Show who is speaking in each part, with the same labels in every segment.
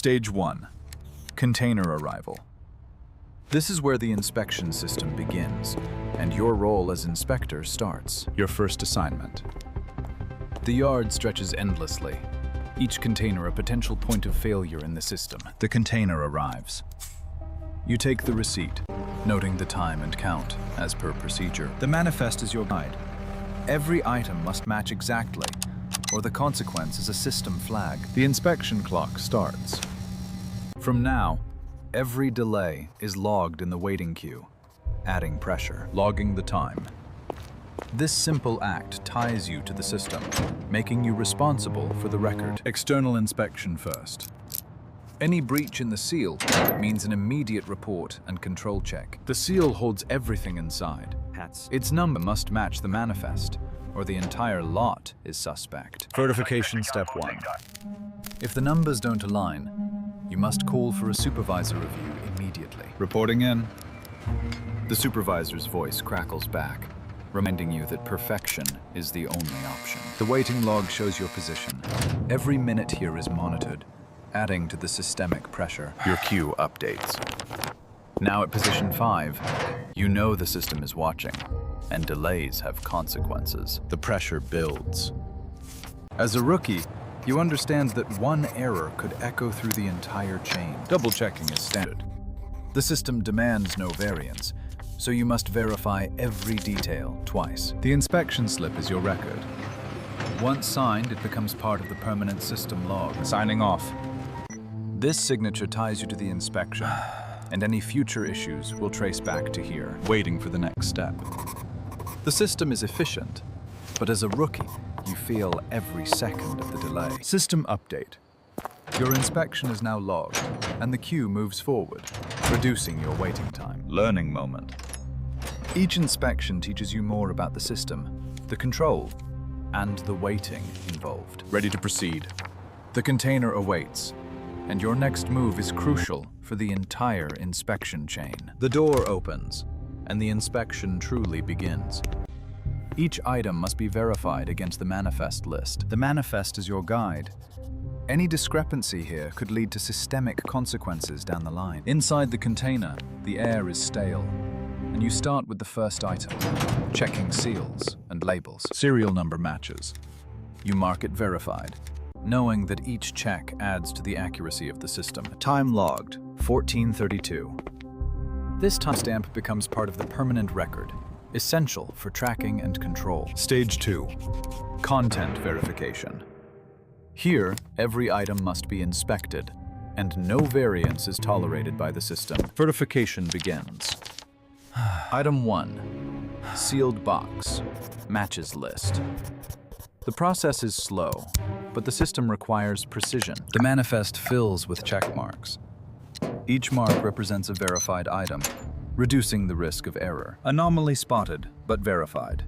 Speaker 1: Stage 1. Container arrival. This is where the inspection system begins, and your role as inspector starts. Your first assignment. The yard stretches endlessly, each container a potential point of failure in the system. The container arrives. You take the receipt, noting the time and count, as per procedure. The manifest is your guide. Every item must match exactly, or the consequence is a system flag. The inspection clock starts. From now, every delay is logged in the waiting queue, adding pressure, logging the time. This simple act ties you to the system, making you responsible for the record. External inspection first. Any breach in the seal means an immediate report and control check. The seal holds everything inside. Its number must match the manifest, or the entire lot is suspect. Verification step 1. If the numbers don't align, you must call for a supervisor review immediately. Reporting in. The supervisor's voice crackles back, reminding you that perfection is the only option. The waiting log shows your position. Every minute here is monitored, adding to the systemic pressure. Your queue updates. Now at position 5, you know the system is watching, and delays have consequences. The pressure builds. As a rookie, you understand that one error could echo through the entire chain. Double-checking is standard. The system demands no variance, so you must verify every detail twice. The inspection slip is your record. Once signed, it becomes part of the permanent system log. Signing off. This signature ties you to the inspection, and any future issues will trace back to here, waiting for the next step. The system is efficient, but as a rookie, you feel every second of the delay. System update. Your inspection is now logged, and the queue moves forward, reducing your waiting time. Learning moment. Each inspection teaches you more about the system, the control, and the waiting involved. Ready to proceed. The container awaits, and your next move is crucial for the entire inspection chain. The door opens, and the inspection truly begins. Each item must be verified against the manifest list. The manifest is your guide. Any discrepancy here could lead to systemic consequences down the line. Inside the container, the air is stale, and you start with the first item, checking seals and labels. Serial number matches. You mark it verified, knowing that each check adds to the accuracy of the system. Time logged, 1432. This timestamp becomes part of the permanent record, essential for tracking and control. Stage 2. Content verification. Here, every item must be inspected, and no variance is tolerated by the system. Verification begins. Item 1. Sealed box. Matches list. The process is slow, but the system requires precision. The manifest fills with check marks. Each mark represents a verified item, reducing the risk of error. Anomaly spotted, but verified.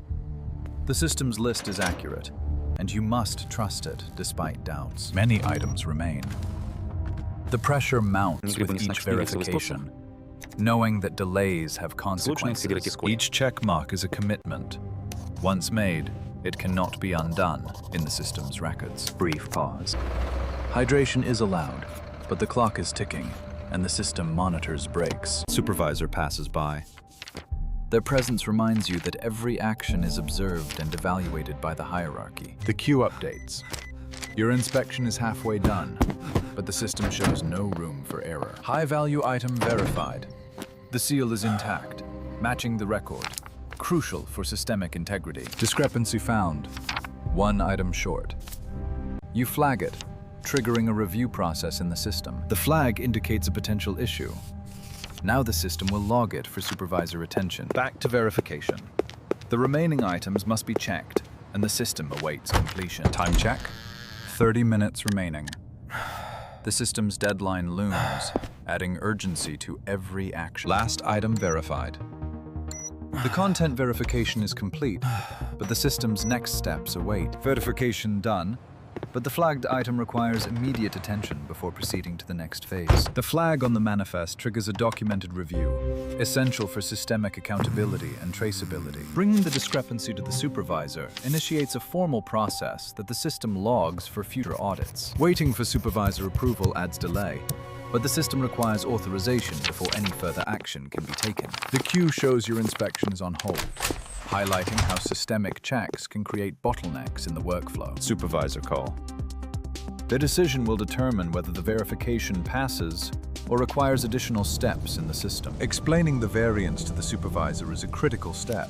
Speaker 1: The system's list is accurate, and you must trust it despite doubts. Many items remain. The pressure mounts with each verification, knowing that delays have consequences. Each check mark is a commitment. Once made, it cannot be undone in the system's records. Brief pause. Hydration is allowed, but the clock is ticking, and the system monitors breaks. Supervisor passes by. Their presence reminds you that every action is observed and evaluated by the hierarchy. The queue updates. Your inspection is halfway done, but the system shows no room for error. High-value item verified. The seal is intact, matching the record, crucial for systemic integrity. Discrepancy found. One item short. You flag it, triggering a review process in the system. The flag indicates a potential issue. Now the system will log it for supervisor attention. Back to verification. The remaining items must be checked, and the system awaits completion. Time check. 30 minutes remaining. The system's deadline looms, adding urgency to every action. Last item verified. The content verification is complete, but the system's next steps await. Verification done. but the flagged item requires immediate attention before proceeding to the next phase. The flag on the manifest triggers a documented review, essential for systemic accountability and traceability. Bringing the discrepancy to the supervisor initiates a formal process that the system logs for future audits. Waiting for supervisor approval adds delay, but the system requires authorization before any further action can be taken. The queue shows your inspection is on hold, highlighting how systemic checks can create bottlenecks in the workflow. Supervisor call. The decision will determine whether the verification passes or requires additional steps in the system. Explaining the variance to the supervisor is a critical step,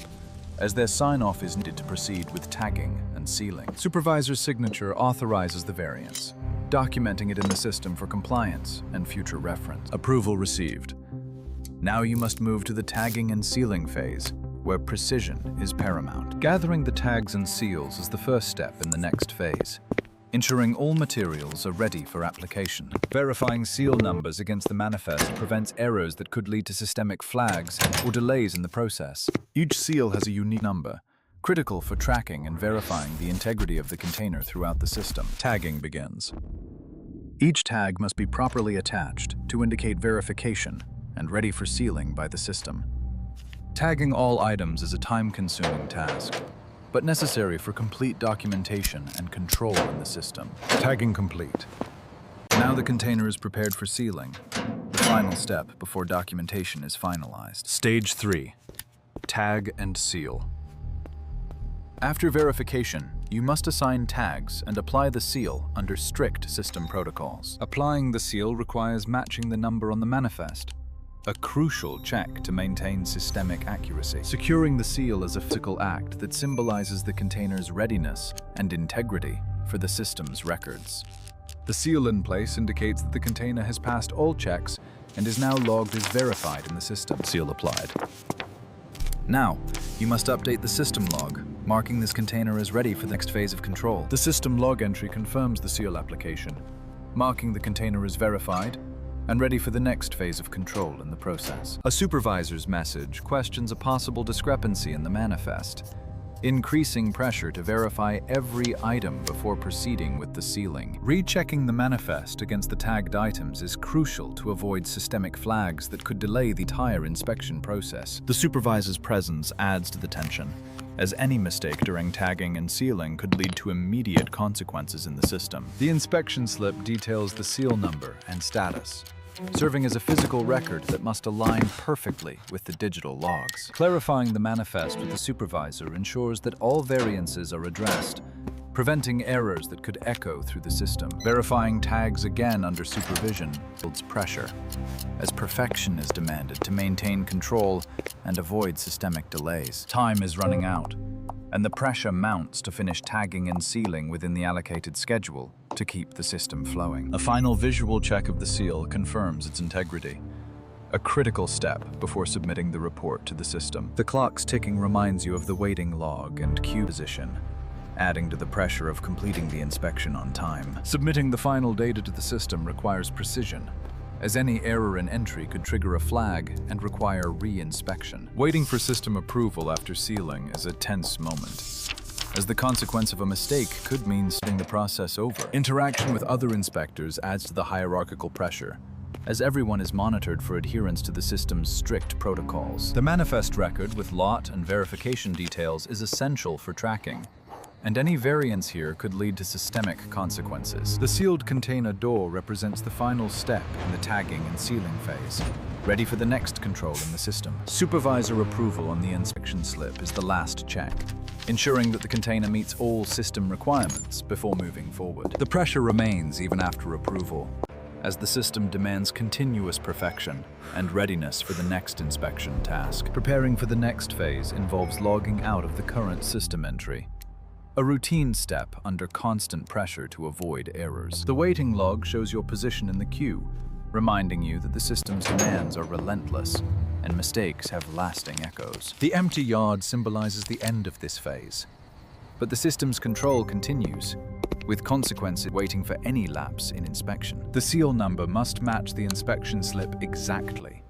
Speaker 1: as their sign-off is needed to proceed with tagging and sealing. Supervisor's signature authorizes the variance, documenting it in the system for compliance and future reference. Approval received. Now you must move to the tagging and sealing phase, where precision is paramount. Gathering the tags and seals is the first step in the next phase, ensuring all materials are ready for application. Verifying seal numbers against the manifest prevents errors that could lead to systemic flags or delays in the process. Each seal has a unique number, critical for tracking and verifying the integrity of the container throughout the system. Tagging begins. Each tag must be properly attached to indicate verification and ready for sealing by the system. Tagging all items is a time-consuming task, but necessary for complete documentation and control in the system. Tagging complete. Now the container is prepared for sealing, the final step before documentation is finalized. Stage 3. Tag and seal. After verification, you must assign tags and apply the seal under strict system protocols. Applying the seal requires matching the number on the manifest, a crucial check to maintain systemic accuracy. Securing the seal is a physical act that symbolizes the container's readiness and integrity for the system's records. The seal in place indicates that the container has passed all checks and is now logged as verified in the system. Seal applied. Now, you must update the system log, marking this container as ready for the next phase of control. The system log entry confirms the seal application, marking the container as verified and ready for the next phase of control in the process. A supervisor's message questions a possible discrepancy in the manifest, increasing pressure to verify every item before proceeding with the sealing. Rechecking the manifest against the tagged items is crucial to avoid systemic flags that could delay the entire inspection process. The supervisor's presence adds to the tension, as any mistake during tagging and sealing could lead to immediate consequences in the system. The inspection slip details the seal number and status, serving as a physical record that must align perfectly with the digital logs. Clarifying the manifest with the supervisor ensures that all variances are addressed, preventing errors that could echo through the system. Verifying tags again under supervision builds pressure, as perfection is demanded to maintain control and avoid systemic delays. Time is running out, and the pressure mounts to finish tagging and sealing within the allocated schedule to keep the system flowing. A final visual check of the seal confirms its integrity, a critical step before submitting the report to the system. The clock's ticking reminds you of the waiting log and queue position, adding to the pressure of completing the inspection on time. Submitting the final data to the system requires precision, as any error in entry could trigger a flag and require re-inspection. Waiting for system approval after sealing is a tense moment, as the consequence of a mistake could mean starting the process over. Interaction with other inspectors adds to the hierarchical pressure, as everyone is monitored for adherence to the system's strict protocols. The manifest record with lot and verification details is essential for tracking, and any variance here could lead to systemic consequences. The sealed container door represents the final step in the tagging and sealing phase, ready for the next control in the system. Supervisor approval on the inspection slip is the last check, ensuring that the container meets all system requirements before moving forward. The pressure remains even after approval, as the system demands continuous perfection and readiness for the next inspection task. Preparing for the next phase involves logging out of the current system entry, a routine step under constant pressure to avoid errors. The waiting log shows your position in the queue, reminding you that the system's demands are relentless and mistakes have lasting echoes. The empty yard symbolizes the end of this phase, but the system's control continues, with consequences waiting for any lapse in inspection. The seal number must match the inspection slip exactly,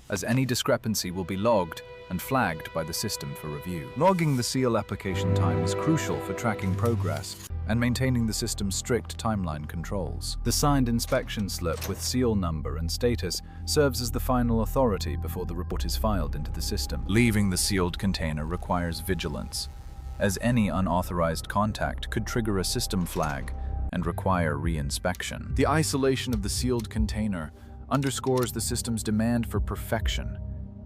Speaker 1: as any discrepancy will be logged and flagged by the system for review. Logging the seal application time is crucial for tracking progress and maintaining the system's strict timeline controls. The signed inspection slip with seal number and status serves as the final authority before the report is filed into the system. Leaving the sealed container requires vigilance, as any unauthorized contact could trigger a system flag and require re-inspection. The isolation of the sealed container underscores the system's demand for perfection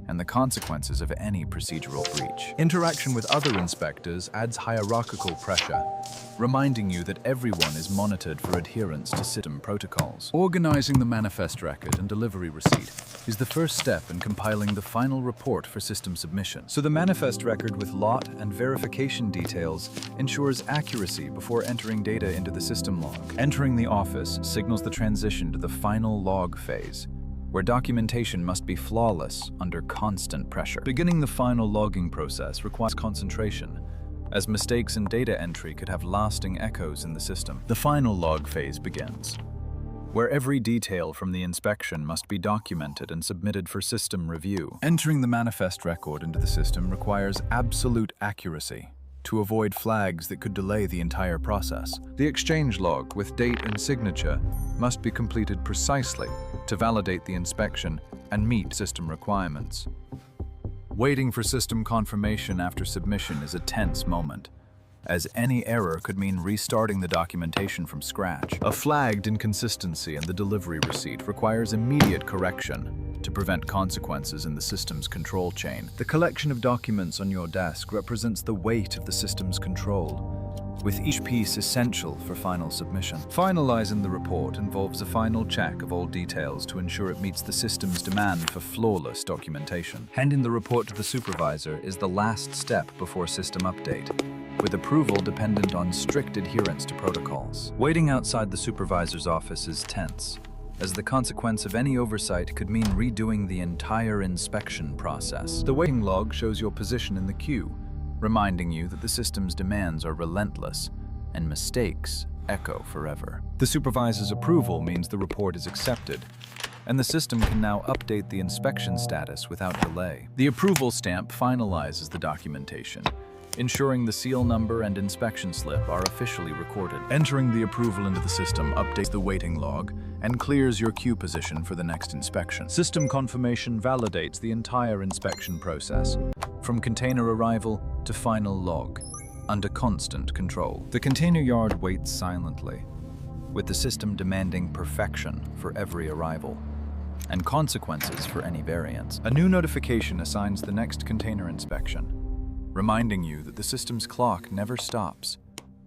Speaker 1: and the consequences of any procedural breach. Interaction with other inspectors adds hierarchical pressure, reminding you that everyone is monitored for adherence to system protocols. Organizing the manifest record and delivery receipt is the first step in compiling the final report for system submission. So the manifest record with lot and verification details ensures accuracy before entering data into the system log. Entering the office signals the transition to the final log phase, where documentation must be flawless under constant pressure. Beginning the final logging process requires concentration, as mistakes in data entry could have lasting echoes in the system. The final log phase begins, where every detail from the inspection must be documented and submitted for system review. Entering the manifest record into the system requires absolute accuracy to avoid flags that could delay the entire process. The exchange log with date and signature must be completed precisely to validate the inspection and meet system requirements. Waiting for system confirmation after submission is a tense moment, as any error could mean restarting the documentation from scratch. A flagged inconsistency in the delivery receipt requires immediate correction to prevent consequences in the system's control chain. The collection of documents on your desk represents the weight of the system's control, with each piece essential for final submission. Finalizing the report involves a final check of all details to ensure it meets the system's demand for flawless documentation. Handing the report to the supervisor is the last step before system update, with approval dependent on strict adherence to protocols. Waiting outside the supervisor's office is tense, as the consequence of any oversight could mean redoing the entire inspection process. The waiting log shows your position in the queue, reminding you that the system's demands are relentless and mistakes echo forever. The supervisor's approval means the report is accepted, and the system can now update the inspection status without delay. The approval stamp finalizes the documentation, ensuring the seal number and inspection slip are officially recorded. Entering the approval into the system updates the waiting log and clears your queue position for the next inspection. System confirmation validates the entire inspection process, from container arrival to final log, under constant control. The container yard waits silently, with the system demanding perfection for every arrival and consequences for any variance. A new notification assigns the next container inspection, reminding you that the system's clock never stops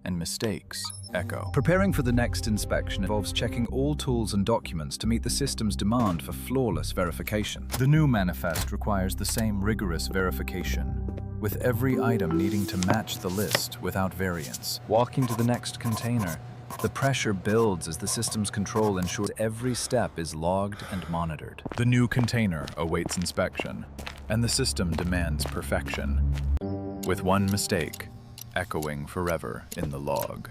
Speaker 1: and mistakes echo. Preparing for the next inspection involves checking all tools and documents to meet the system's demand for flawless verification. The new manifest requires the same rigorous verification, with every item needing to match the list without variance. Walking to the next container, the pressure builds as the system's control ensures every step is logged and monitored. The new container awaits inspection, and the system demands perfection, with one mistake echoing forever in the log.